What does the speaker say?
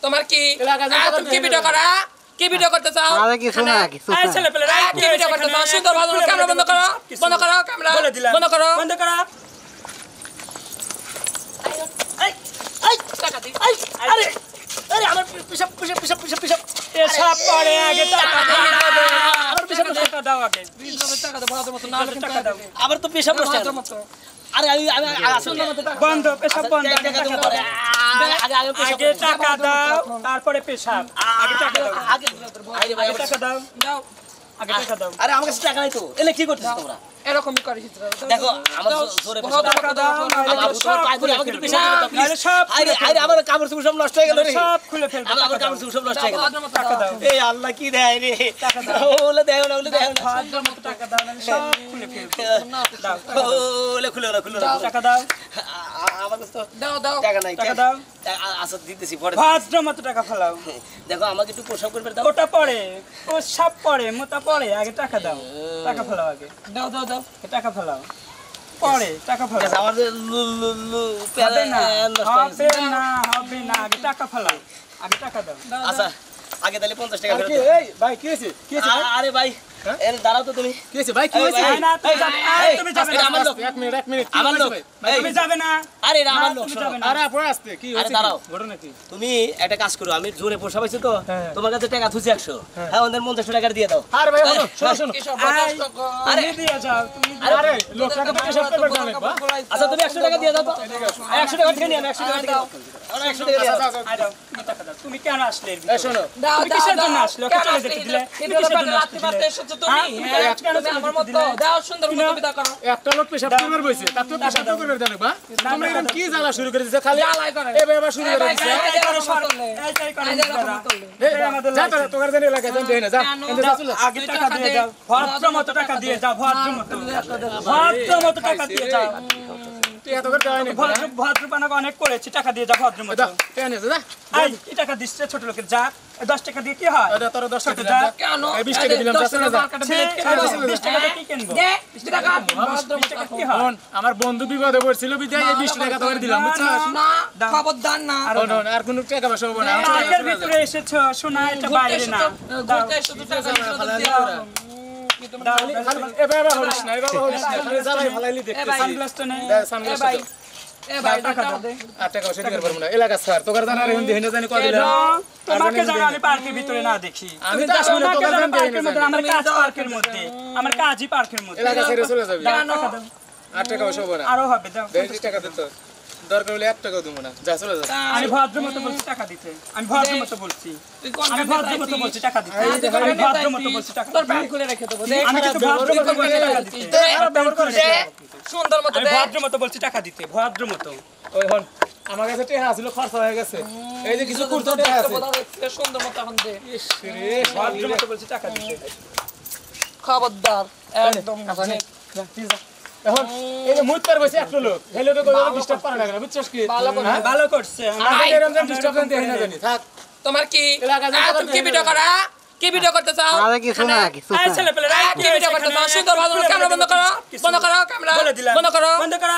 তোমার কি তুমি কি ভিডিও করা কি ভিডিও করতে চাও আরে কিছু না কিছু এই ছেলে পেলে কি ভিডিও করতে চাও সুন্দর ভালো ক্যামেরা বন্ধ করো ক্যামেরা বন্ধ করো এই এই টাকা দি এই আরে আরে আমার পিছাপ পেশাব পড়ে আগে টাকা দাও আমার পিছাপ টাকা দাও আগে টাকা দাও বড় মত না টাকা দাও আবার তো পিছাপ নষ্ট আরে আমি আসলে বন্ধ পেশাব বন্ধ আগে টাকা দাও তারপরে পেশাব আগে টাকা দাও আগে আরে ভাই টাকা দাও দাও আগে টাকা দাও আরে আমার কাছে টাকা নাই তো এলে কি করতেছ তোমরা এরকমই করিস দেখো আমার জোরে টাকা দাও আমার সব পাই করে আমাকে একটু পেশাব দাও আরে সব আরে আরে আমার কাপড় চোপড় সব নষ্ট হয়ে গেল রে সব খুলে ফেলবো আমার কাপড় চোপড় সব নষ্ট হয়ে গেল টাকা দাও এই আল্লাহ কি দেয় রে ওলে দেয় না ভাদ্র মতো টাকা দাও না সব খুলে ফেলবো দাও ওলে খুলে টাকা দাও আমার কাছে তো দাও দাও টাকা নাই টাকা দাও আচ্ছা দিতেছি পরে ভাদ্র মতো টাকা ফেলাও দেখো আমাকে একটু পোশাক করবে দাও ওটা পড়ে ও সব পড়ে মোটা পড়ে আগে টাকা দাও টাকা ফেলাও আগে দাও দাও দাও টাকা ফেলাও পড়ে টাকা ফেলাও আমার লু হবে না হবে না আগে টাকা ফেলাও আগে টাকা দাও আচ্ছা আগে তাহলে 50 টাকা ফেরত এই ভাই কি হইছে আরে ভাই এর দাঁড়াও তো তুমি কি হইছে ভাই কি হইছে এই না তুমি যাবে না আমার লোক এক মিনিট আমার লোক তুমি যাবে না আরে এটা আমার না, লোক তুমি শোনো। যাবে না। আরে আপনি আসতে কি আরে হইছে দাঁড়াও ঘটনা কি তুমি একটা কাজ করো আমি জোরে পোষা পাইছি তো হ্যাঁ। তোমার কাছে টাকা থুছি 100 হ্যাঁ ওদের 50 টাকা দিয়ে দাও আরে ভাই শোনো কি সব বরদাস্ত কর আরে তুমি দিয়ে যাও তুমি আরে লোকটাকে তো সব করবে জানেন বা আচ্ছা তুমি 100 টাকা দিয়ে দাও তো 100 টাকা থেকে নিয়ে 100 টাকা দিয়ে দাও 100 টাকা দিয়ে দাও আই দাও তুমি টাকা দাও তুমি কেন আসলে এর এই ভিতরে? শোনো দাও তুমি কিসের জন্য আসলে? ওকে চলে যেতে দিলে? তুমি কিসের জন্য রাতে আসলে? মারতে এসেছো তুমি হ্যাঁ, কেন তুমি চলে আমার যেতে মতো দিলে? দাও সুন্দর মতো বিদা করো একটা লোক পেশাব করবার বইছে তার তো পেশাব করবে জানেন বা তোমরা এরকম কি জ্বালা শুরু করে দিছে খালি জ্বালাই করে। এই ভাই শুরু করে দিছে এই করো সর, এই করো নিজেরা। এই আমাদের যা লাইসেন্স। তোর জানি এলাকা জান দেই না যা এনতে যা চলে আগে টাকা দিয়ে যাও ভদ্র মতো টাকা দিয়ে যাও ভদ্র মতো টাকা দিয়ে যাও তুই এত করে দেয় না ভদ্র পানাকে অনেক করেছি টাকা দিয়ে যাও ভদ্র মতো যা টেনে যা এই টাকা দিচ্ছে ছোট লোকের যা 10 টাকা দিয়ে কি হয় আরে তোর 10 টাকা যা। দিলাম কেন এই 20 টাকা দিলাম যা চলে যা 20 টাকা দিয়ে কি কিনবো দে 20 টাকা 20 টাকা কি হয় শোন আমার বন্ধু বিপদে পড়ছিল বিদায় এই 20 টাকা তোরে দিলাম বুঝছস না খবরদার না শোন আর কোন টাকা পয়সা হবে না টাকার ভিতরে এসেছো শোনা এটা বাইরে না দাও ঘুরতে এসে তো টাকা দিও দাও এ বাবা হরিস না এ বাবা হরিস না খালি জ্বালাই ফালাইলি দেখতে সানগ্লাসটা নেই সামনে ভাই এ ভাই টাকা দাও আর টাকা পয়সা দিতে পারবো না এলাকা স্যার তোর জানা রে হিন্দি জানি কই দিলাম তোমাকে জানা আমি পার্কের ভিতরে না দেখি আমি তো আসলে তোমাকে তোর জানা জানি পার্কের মধ্যে আমার কাজ পার্কের মধ্যে আমার কাজই পার্কের মধ্যে এলাকা ছেড়ে চলে যাবি দাও, টাকা দাও আর টাকা পয়সা হবে না আরো হবে দাও 20 টাকা দিত দরকার হলে 1 টাকা দেবো না যা চলে যা আমি ভদ্র মতো বলছি টাকা দিতে আমি ভদ্র মতো বলছি তুই কোন আমি ভদ্র মতো বলছি টাকা দিতে আমি ভদ্র মতো বলছি টাকা তোর দিতে ব্যাগ খুলে রেখে দেবো দে আমি কিন্তু ভদ্র মতো বলছি টাকা দিতে দে সুন্দর মতো আমি দে ভদ্র মতো বলছি টাকা দিতে ভদ্র মতো ওই হন আমার কাছে টাকা ছিল খরচ হয়ে গেছে এই যে কিছু কুর্তা টাকা আছে সুন্দর মতো এখন দে রে ভদ্র মতো বলছি টাকা দিতে খবরদার একদম এখন এই যে মুত পার বসে একটা লোক হেলে তো কইলো ডিস্টার্ব পারে না বুঝছস কি ভালো করছে আমি এরকম ডিস্টার্ব করতে হয় না জানি থাক তোমার কি এলাকা জানতে তুমি কি ভিডিও করা কি ভিডিও করতে চাও আরে কিছু না কিছু ছেলে পেলে কি ভিডিও করতে চাও সুন্দর ভালো ক্যামেরা বন্ধ করো ক্যামেরা বলে দিলাম বন্ধ করো বন্ধ করো